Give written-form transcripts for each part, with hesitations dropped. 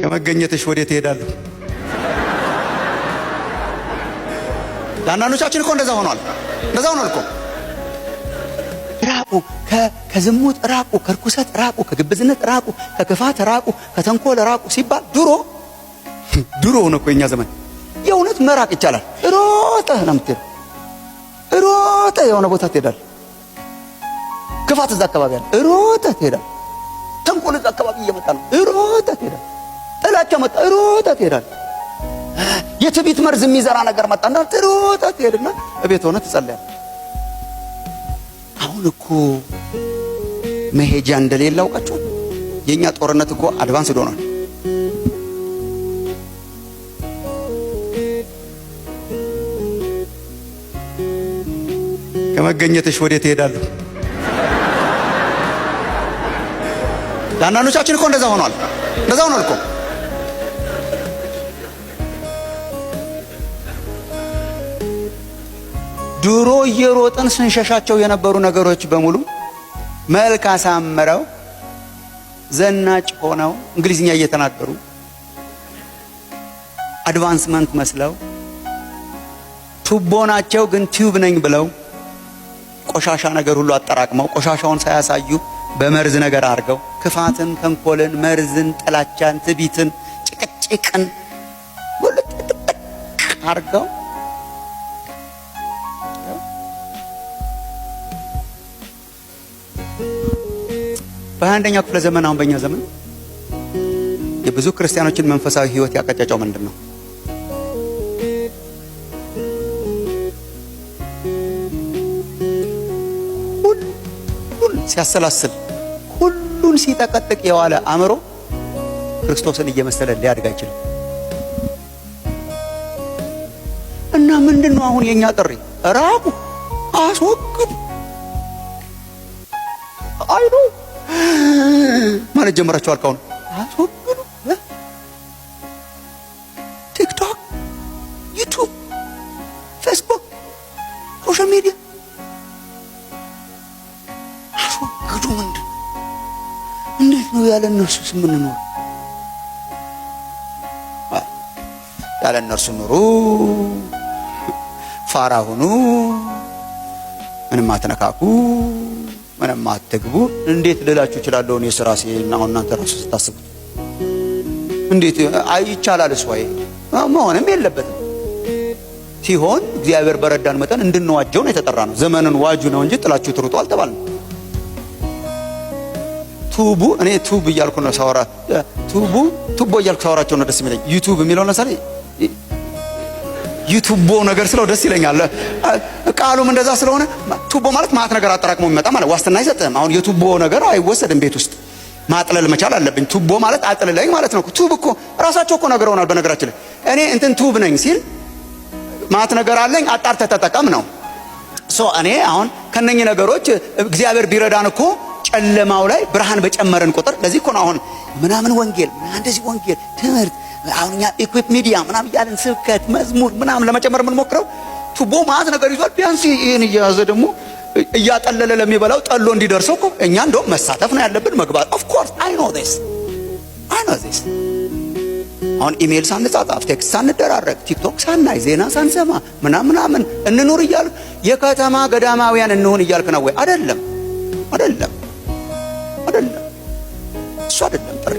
ከመገኘትሽ ወዴት እሄዳለሁ? ለአንዳንዶቻችን እኮ እንደዛ ሆኗል። እንደዛ ሆኗል እኮ። ራቁ፣ ከዝሙት ራቁ፣ ከርኩሰት ራቁ፣ ከግብዝነት ራቁ፣ ከክፋት ራቁ፣ ከተንኮል ራቁ ሲባል ድሮ ሆነ እኮ የኛ ዘመን። የእውነት መራቅ ይቻላል። ሮጠህ ነው የምትሄደው። ሮጠህ የሆነ ቦታ ትሄዳለህ። ክፋት እዛ አካባቢ አለ፣ ሮጠህ ትሄዳለህ። ተንኮል እዛ አካባቢ እየመጣ ነው፣ ሮጠህ ትሄዳለህ። ጥላቻ መጣ፣ ሮጠህ ትሄዳለህ። የትዕቢት መርዝ የሚዘራ ነገር መጣ እና ሮጠህ ትሄድና እቤት ሆነህ ትጸልያለህ። አሁን እኮ መሄጃ እንደሌለ አውቃችኋል። የኛ ጦርነት እኮ አድቫንስ ሆኗል። ከመገኘትሽ ወዴት እሄዳለሁ? ለአንዳንዶቻችን እኮ እንደዛ ሆኗል። እንደዛ ሆኗል እኮ። ድሮ እየሮጥን ስንሸሻቸው የነበሩ ነገሮች በሙሉ መልክ አሳምረው ዘናጭ ሆነው እንግሊዝኛ እየተናገሩ አድቫንስመንት መስለው ቱቦ ናቸው ግን ቲዩብ ነኝ ብለው ቆሻሻ ነገር ሁሉ አጠራቅመው ቆሻሻውን ሳያሳዩ በመርዝ ነገር አድርገው ክፋትን፣ ተንኮልን፣ መርዝን፣ ጥላቻን፣ ትዕቢትን፣ ጭቅጭቅን ሁሉ አድርገው በአንደኛው ክፍለ ዘመን አሁን በእኛ ዘመን የብዙ ክርስቲያኖችን መንፈሳዊ ሕይወት ያቀጨጨው ምንድን ነው? ሁሉን ሲያሰላስል ሁሉን ሲጠቀጥቅ የዋለ አእምሮ ክርስቶስን እየመሰለ ሊያድግ አይችልም። እና ምንድን ነው አሁን የኛ ጥሪ? ራቁ፣ አስወግዱ። አይኑ ማለት ጀመራችኋል። ካሁን አስወግዱ። ቲክቶክ፣ ዩቱብ፣ ፌስቡክ፣ ሶሻል ሚዲያ አስወግዱ። ምንድን እንዴት ነው ያለ እነርሱ የምንኖር? ያለ እነርሱ ኑሩ፣ ፋራ ሁኑ፣ ምንም አትነካኩ፣ ምንም አትግቡ። እንዴት ልላችሁ እችላለሁ? እኔ ራሴ እና እናንተ ራሱ ስታስቡት እንዴት አይቻላልስ? ወይ መሆንም የለበትም። ሲሆን እግዚአብሔር በረዳን መጠን እንድንዋጀው ነው የተጠራ ነው። ዘመንን ዋጁ ነው እንጂ ጥላችሁ ትሩጡ አልተባልንም። ቱቡ፣ እኔ ቱብ እያልኩ ነው ሳወራ፣ ቱቦ እያልኩ ሳወራቸው ነው ደስ የሚለኝ። ዩቱብ የሚለው ለምሳሌ ዩቱቦ ነገር ስለው ደስ ይለኛል። ቃሉም እንደዛ ስለሆነ ቱቦ ማለት ማት ነገር አጠራቅሞ የሚመጣ ማለት ዋስትና አይሰጥም። አሁን የቱቦ ነገር አይወሰድም። ቤት ውስጥ ማጥለል መቻል አለብኝ። ቱቦ ማለት አጥልለኝ ማለት ነው። ቱብ እኮ ራሳቸው እኮ ነገር ሆናል። በነገራችን ላይ እኔ እንትን ቱብ ነኝ ሲል ማት ነገር አለኝ አጣርተህ ተጠቀም ነው። እኔ አሁን ከነኚህ ነገሮች እግዚአብሔር ቢረዳን እኮ ጨለማው ላይ ብርሃን በጨመረን ቁጥር ለዚህ እኮ ነው አሁን ምናምን ወንጌል እንደዚህ ወንጌል ትምህርት አሁን እኛ ኢኩዊፕ ሚዲያ ምናምን እያልን ስብከት መዝሙር ምናምን ለመጨመር የምንሞክረው ቱቦ ማለት ነገር ይዟል። ቢያንስ ይህን እየያዘ ደግሞ እያጠለለ ለሚበላው ጠሎ እንዲደርሰው እኮ እኛ እንደውም መሳተፍ ነው ያለብን፣ መግባት። ኦፍ ኮርስ አይ ኖ ዚስ። አሁን ኢሜል ሳንጻጻፍ፣ ቴክስት ሳንደራረግ፣ ቲክቶክ ሳናይ፣ ዜና ሳንሰማ ምናምን እንኑር እያልክ የከተማ ገዳማውያን እንሁን እያልክ ነው ወይ? አይደለም። እሱ አይደለም ጥሪ።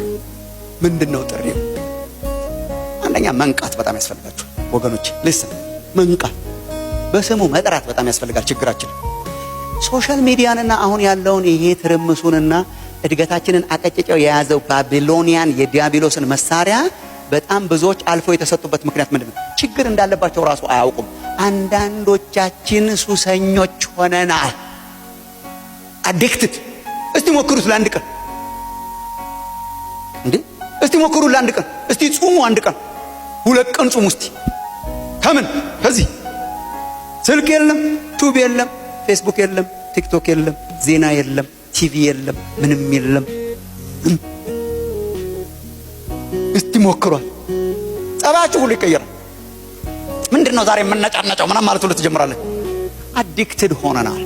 ምንድነው ጥሪ? አንደኛ መንቃት በጣም ያስፈልጋችኋል ወገኖች። ልስን መንቃት፣ በስሙ መጥራት በጣም ያስፈልጋል። ችግራችን ሶሻል ሚዲያንና አሁን ያለውን ይሄ ትርምሱንና እድገታችንን አቀጭጨው የያዘው ባቢሎኒያን የዲያብሎስን መሳሪያ በጣም ብዙዎች አልፈው የተሰጡበት ምክንያት ምንድነው? ችግር እንዳለባቸው ራሱ አያውቁም። አንዳንዶቻችን ሱሰኞች ሆነናል። አዲክትድ። እስቲ ሞክሩት ለአንድ ቀን እንዴ! እስቲ ሞክሩ ለአንድ ቀን። እስቲ ጹሙ አንድ ቀን፣ 2 ቀን ጹሙ እስቲ። ከዚህ ስልክ የለም፣ ቱብ የለም፣ ፌስቡክ የለም፣ ቲክቶክ የለም፣ ዜና የለም፣ ቲቪ የለም፣ ምንም የለም። እስቲ ሞክሯል። ጸባችሁ ሁሉ ይቀየራል። ምንድነው ዛሬ የምንነጫነጨው ምናምን ማለት ሁሉ ትጀምራለህ። አዲክትድ ሆነናል።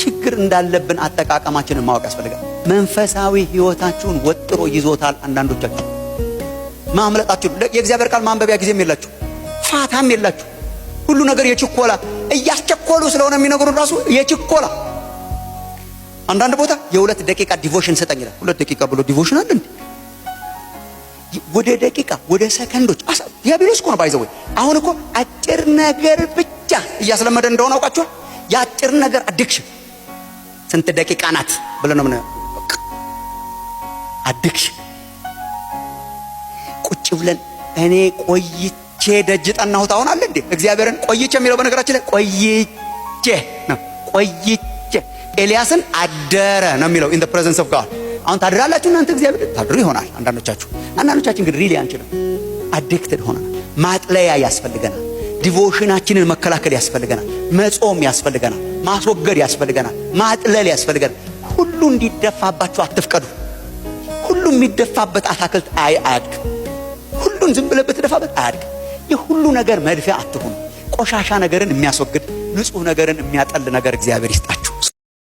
ችግር እንዳለብን አጠቃቀማችንን ማወቅ ያስፈልጋል። መንፈሳዊ ሕይወታችሁን ወጥሮ ይዞታል አንዳንዶቻችሁ። ማምለጣችሁ። የእግዚአብሔር ቃል ማንበቢያ ጊዜም የላችሁ፣ ፋታም የላችሁ። ሁሉ ነገር የችኮላ እያስቸኮሉ ስለሆነ የሚነግሩን ራሱ የችኮላ። አንዳንድ ቦታ የ2 ደቂቃ ዲቮሽን ሰጠኝ ይላል። 2 ደቂቃ ብሎ ዲቮሽን አለ እንዴ? ወደ ደቂቃ ወደ ሰከንዶች ዲያብሎስ እኮ ነው ባይዘው። አሁን እኮ አጭር ነገር ብቻ እያስለመደ እንደሆነ አውቃችኋል። የአጭር ነገር አዲክሽን ስንት ደቂቃ ናት ብለን ነው አዲክሽን። ቁጭ ብለን እኔ ቆይቼ ደጅ ጠናሁት አሁን አለ እንዴ? እግዚአብሔርን ቆይቼ የሚለው በነገራችን ላይ ቆይቼ ነው። ቆይቼ ኤልያስን አደረ ነው የሚለው in the presence of God። አሁን ታድራላችሁ እናንተ እግዚአብሔር ታድሩ ይሆናል አንዳንዶቻችን ግን ሪሊ አንችልም። አዲክትድ ሆነናል። ማጥለያ ያስፈልገናል። ዲቮሽናችንን መከላከል ያስፈልገናል። መጾም ያስፈልገናል። ማስወገድ ያስፈልገናል። ማጥለል ያስፈልገናል። ሁሉ እንዲደፋባችሁ አትፍቀዱ። ሁሉ የሚደፋበት አታክልት አያድግም። ሁሉን ዝም ብለህ ብትደፋበት አያድግም። የሁሉ ነገር መድፊያ አትሁኑ። ቆሻሻ ነገርን የሚያስወግድ ንጹህ ነገርን የሚያጠል ነገር እግዚአብሔር ይስጣችሁ።